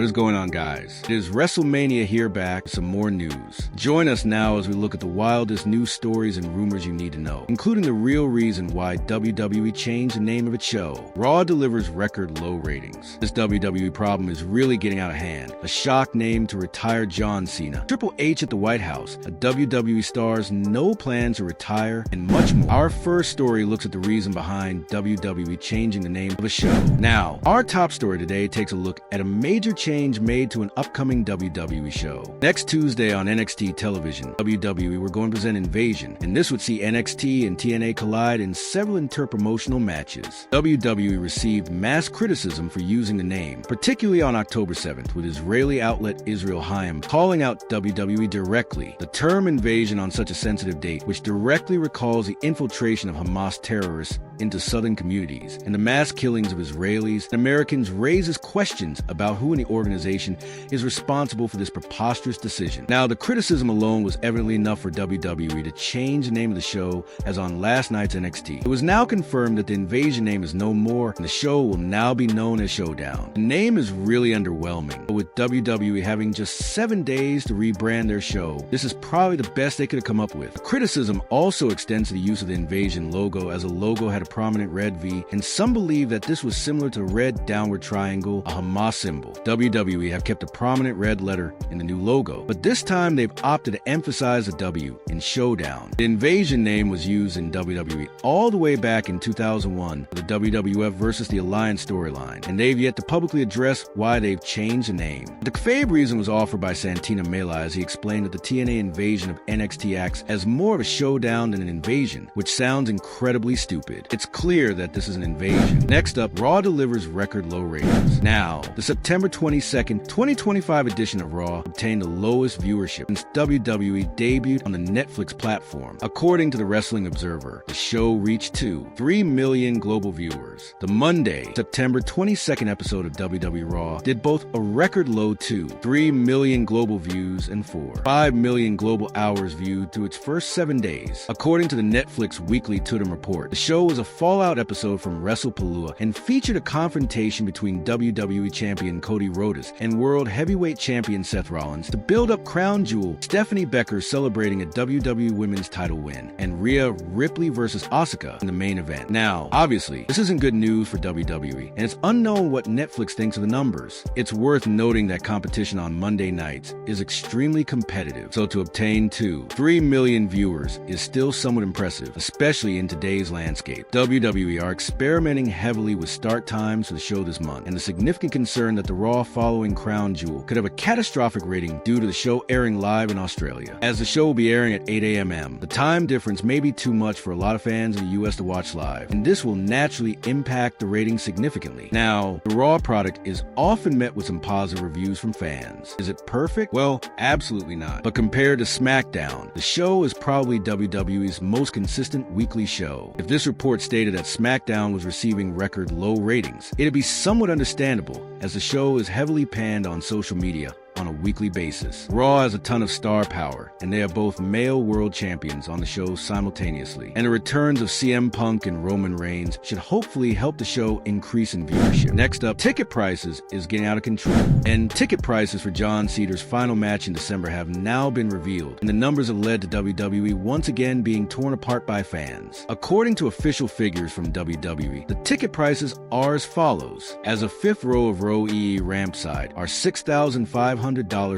What is going on, guys? It is WrestleMania here back with some more news. Join us now as we look at the wildest news stories and rumors you need to know, including the real reason why WWE changed the name of its show. Raw delivers record low ratings. This WWE problem is really getting out of hand. A shock name to retire John Cena. Triple H at the White House. A WWE star's no plans to retire, and much more. Our first story looks at the reason behind WWE changing the name of a show. Now, our top story today takes a look at a major change made to an upcoming WWE show. Next Tuesday on NXT television, WWE were going to present Invasion, and this would see NXT and TNA collide in several interpromotional matches. WWE received mass criticism for using the name, particularly on October 7th, with Israeli outlet Israel Hayim calling out WWE directly. The term invasion on such a sensitive date, which directly recalls the infiltration of Hamas terrorists into southern communities and the mass killings of Israelis and Americans, raises questions about who in the organization is responsible for this preposterous decision. Now, the criticism alone was evidently enough for WWE to change the name of the show, as on last night's NXT. It was now confirmed that the Invasion name is no more, and the show will now be known as Showdown. The name is really underwhelming, but with WWE having just 7 days to rebrand their show, this is probably the best they could have come up with. The criticism also extends to the use of the Invasion logo, as the logo had a prominent red V, and some believe that this was similar to the red downward triangle, a Hamas symbol. WWE have kept a prominent red letter in the new logo, but this time they've opted to emphasize the W in Showdown. The Invasion name was used in WWE all the way back in 2001 for the WWF versus the Alliance storyline, and they've yet to publicly address why they've changed the name. The kayfabe reason was offered by Santina Mela, as he explained that the TNA invasion of NXT acts as more of a showdown than an invasion, which sounds incredibly stupid. It's clear that this is an invasion. Next up, Raw delivers record low ratings. Now, the September 22nd, 2025 edition of Raw obtained the lowest viewership since WWE debuted on the Netflix platform. According to the Wrestling Observer, the show reached 3 million global viewers. The Monday, September 22nd episode of WWE Raw did both a record low 3 million global views and 5 million global hours viewed through its first 7 days. According to the Netflix Weekly Tudum report, the show was a fallout episode from WrestlePalooza and featured a confrontation between WWE champion Cody Rhodes and World Heavyweight Champion Seth Rollins to build up Crown Jewel Stephanie Becker celebrating a WWE Women's title win, and Rhea Ripley versus Asuka in the main event. Now, obviously, this isn't good news for WWE, and it's unknown what Netflix thinks of the numbers. It's worth noting that competition on Monday nights is extremely competitive, so to obtain 3 million viewers is still somewhat impressive, especially in today's landscape. WWE are experimenting heavily with start times for the show this month, and the significant concern that the Raw following Crown Jewel could have a catastrophic rating due to the show airing live in Australia. As the show will be airing at 8 a.m., the time difference may be too much for a lot of fans in the US to watch live, and this will naturally impact the ratings significantly. Now, the Raw product is often met with some positive reviews from fans. Is it perfect? Well, absolutely not. But compared to SmackDown, the show is probably WWE's most consistent weekly show. If this report stated that SmackDown was receiving record low ratings, it'd be somewhat understandable, as the show is heavily panned on social media on a weekly basis. Raw has a ton of star power, and they are both male world champions on the show simultaneously, and the returns of CM Punk and Roman Reigns should hopefully help the show increase in viewership. Next up, ticket prices is getting out of control, and ticket prices for John Cena's final match in December have now been revealed, and the numbers have led to WWE once again being torn apart by fans. According to official figures from WWE, the ticket prices are as follows. As a fifth row of row E ramp side are $6,500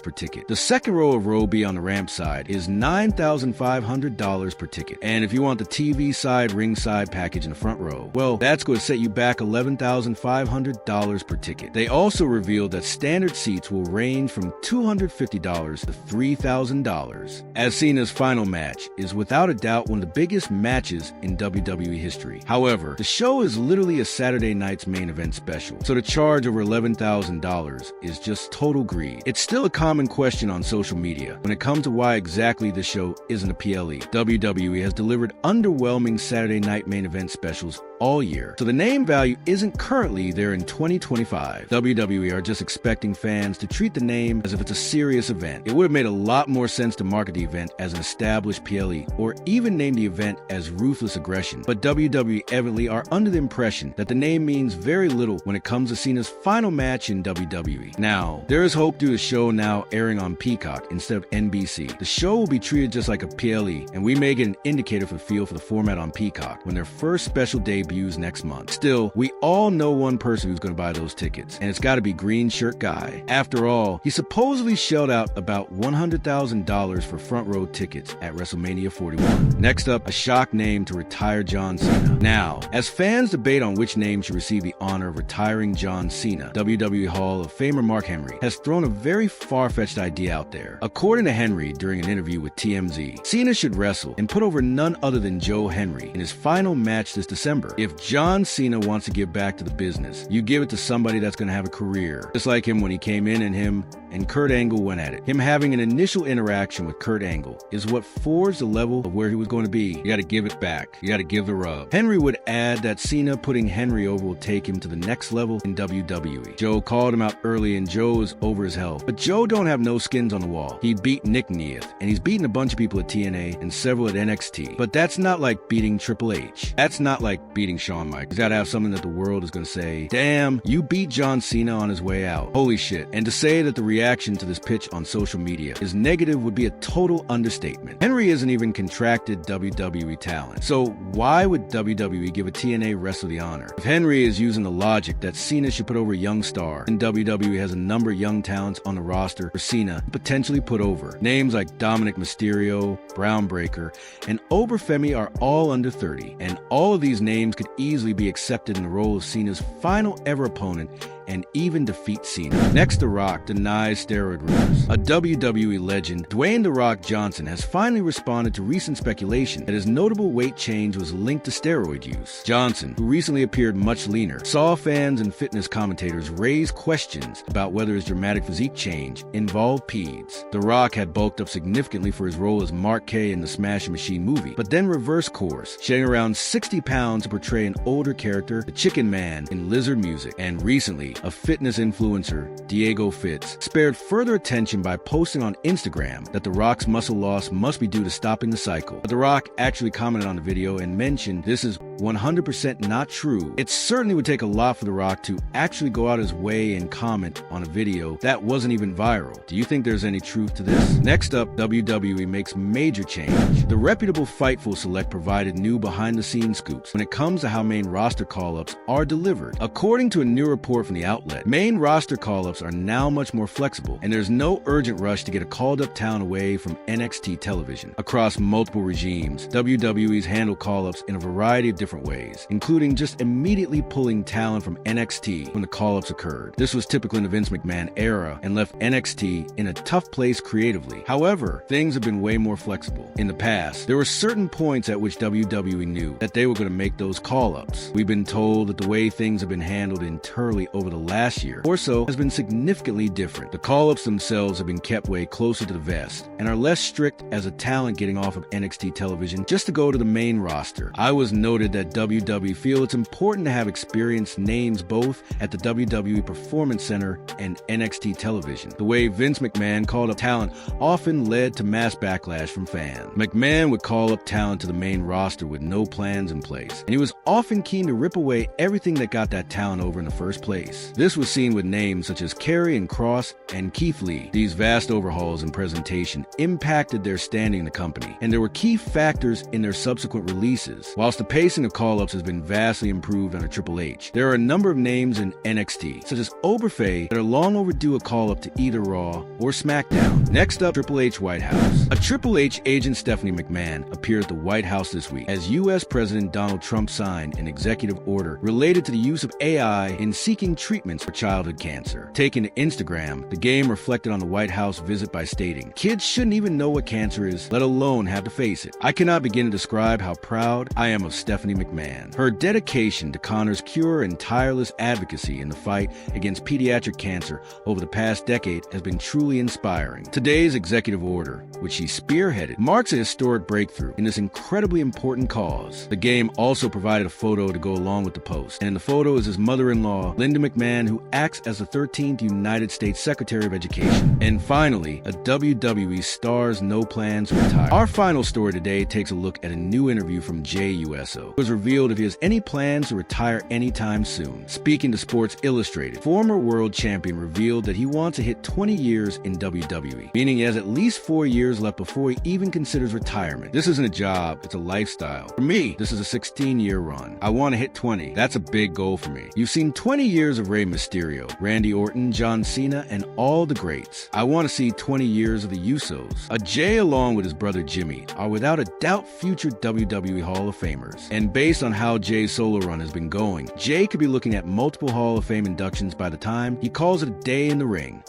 per ticket. The second row of row B on the ramp side is $9,500 per ticket. And if you want the TV side ringside package in the front row, well, that's going to set you back $11,500 per ticket. They also revealed that standard seats will range from $250 to $3,000. As Cena's final match is without a doubt one of the biggest matches in WWE history. However, the show is literally a Saturday night's main event special, so to charge over $11,000 is just total greed. It's still a common question on social media when it comes to why exactly the show isn't a PLE. WWE has delivered underwhelming Saturday night main event specials all year, so the name value isn't currently there in 2025. WWE are just expecting fans to treat the name as if it's a serious event. It would have made a lot more sense to market the event as an established PLE, or even name the event as Ruthless Aggression, but WWE evidently are under the impression that the name means very little when it comes to Cena's final match in WWE. Now, there is hope due to the show now airing on Peacock instead of NBC. The show will be treated just like a PLE, and we may get an indicator for the feel for the format on Peacock when their first special debuts next month. Still, we all know one person who's going to buy those tickets, and it's got to be Green Shirt Guy. After all, he supposedly shelled out about $100,000 for front row tickets at WrestleMania 41. Next up, a shock name to retire John Cena. Now, as fans debate on which name should receive the honor of retiring John Cena, WWE Hall of Famer Mark Henry has thrown a very far-fetched idea out there. According to Henry during an interview with TMZ, Cena should wrestle and put over none other than Joe Henry in his final match this December. If John Cena wants to give back to the business, you give it to somebody that's going to have a career. Just like him when he came in and him and Kurt Angle went at it. Him having an initial interaction with Kurt Angle is what forged the level of where he was going to be. You got to give it back. You got to give the rub. Henry would add that Cena putting Henry over will take him to the next level in WWE. Joe called him out early and Joe is over his health. But Joe don't have no skins on the wall. He beat Nick Neath, and he's beaten a bunch of people at TNA and several at NXT. But that's not like beating Triple H. That's not like beating Shawn Michaels. He's got to have something that the world is going to say, damn, you beat John Cena on his way out. Holy shit. And to say that the reaction to this pitch on social media is negative would be a total understatement. Henry isn't even contracted WWE talent. So why would WWE give a TNA wrestler the honor? If Henry is using the logic that Cena should put over a young star, and WWE has a number of young talents on the roster for Cena to potentially put over. Names like Dominic Mysterio, Brown Breaker, and Oberfemi are all under 30, and all of these names could easily be accepted in the role of Cena's final ever opponent and even defeat Cena. Next, The Rock denies steroid rumors. A WWE legend, Dwayne The Rock Johnson, has finally responded to recent speculation that his notable weight change was linked to steroid use. Johnson, who recently appeared much leaner, saw fans and fitness commentators raise questions about whether his dramatic physique change involved peds. The Rock had bulked up significantly for his role as Mark Kay in the Smash Machine movie, but then reversed course, shedding around 60 pounds to portray an older character, the Chicken Man, in Lizard Music. And recently, a fitness influencer, Diego Fitz, spared further attention by posting on Instagram that The Rock's muscle loss must be due to stopping the cycle. But The Rock actually commented on the video and mentioned this is 100% not true. It certainly would take a lot for The Rock to actually go out his way and comment on a video that wasn't even viral. Do you think there's any truth to this? Next up, WWE makes major change. The reputable Fightful Select provided new behind-the-scenes scoops when it comes to how main roster call-ups are delivered. According to a new report from the outlet, main roster call-ups are now much more flexible, and there's no urgent rush to get a called-up talent away from NXT television. Across multiple regimes, WWE's handled call-ups in a variety of different ways, including just immediately pulling talent from NXT when the call-ups occurred. This was typical in the Vince McMahon era and left NXT in a tough place creatively. However, things have been way more flexible. In the past, there were certain points at which WWE knew that they were going to make those call-ups. We've been told that the way things have been handled internally over the last year or so has been significantly different. The call-ups themselves have been kept way closer to the vest and are less strict as a talent getting off of NXT television just to go to the main roster. I was noted that WWE feel it's important to have experienced names both at the WWE Performance Center and NXT television. The way Vince McMahon called up talent often led to mass backlash from fans. McMahon would call up talent to the main roster with no plans in place, and he was often keen to rip away everything that got that talent over in the first place. This was seen with names such as Kerry and Cross and Keith Lee. These vast overhauls in presentation impacted their standing in the company, and there were key factors in their subsequent releases. Whilst the pacing of call-ups has been vastly improved under Triple H, there are a number of names in NXT, such as Oberfei, that are long overdue a call-up to either Raw or SmackDown. Next up, Triple H White House. A Triple H agent, Stephanie McMahon, appeared at the White House this week as U.S. President Donald Trump signed an executive order related to the use of AI in seeking treatments for childhood cancer. Taken to Instagram, the game reflected on the White House visit by stating, "Kids shouldn't even know what cancer is, let alone have to face it. I cannot begin to describe how proud I am of Stephanie McMahon. Her dedication to Connor's cure and tireless advocacy in the fight against pediatric cancer over the past decade has been truly inspiring." Today's executive order, which she spearheaded, marks a historic breakthrough in this incredibly important cause. The game also provided a photo to go along with the post, and the photo is his mother-in-law, Linda McMahon, who acts as the 13th United States Secretary of Education. And finally, a WWE star's no plans to retire. Our final story today takes a look at a new interview from Jey Uso. It was revealed if he has any plans to retire anytime soon. Speaking to Sports Illustrated, former world champion revealed that he wants to hit 20 years in WWE, meaning he has at least 4 years left before he even considers retirement. This isn't a job, it's a lifestyle. For me, this is a 16-year run. I want to hit 20. That's a big goal for me. You've seen 20 years of Rey Mysterio, Randy Orton, John Cena, and all the greats. I want to see 20 years of the Usos. Jey, along with his brother Jimmy, are without a doubt future WWE Hall of Famers. And based on how Jey's solo run has been going, Jey could be looking at multiple Hall of Fame inductions by the time he calls it a day in the ring.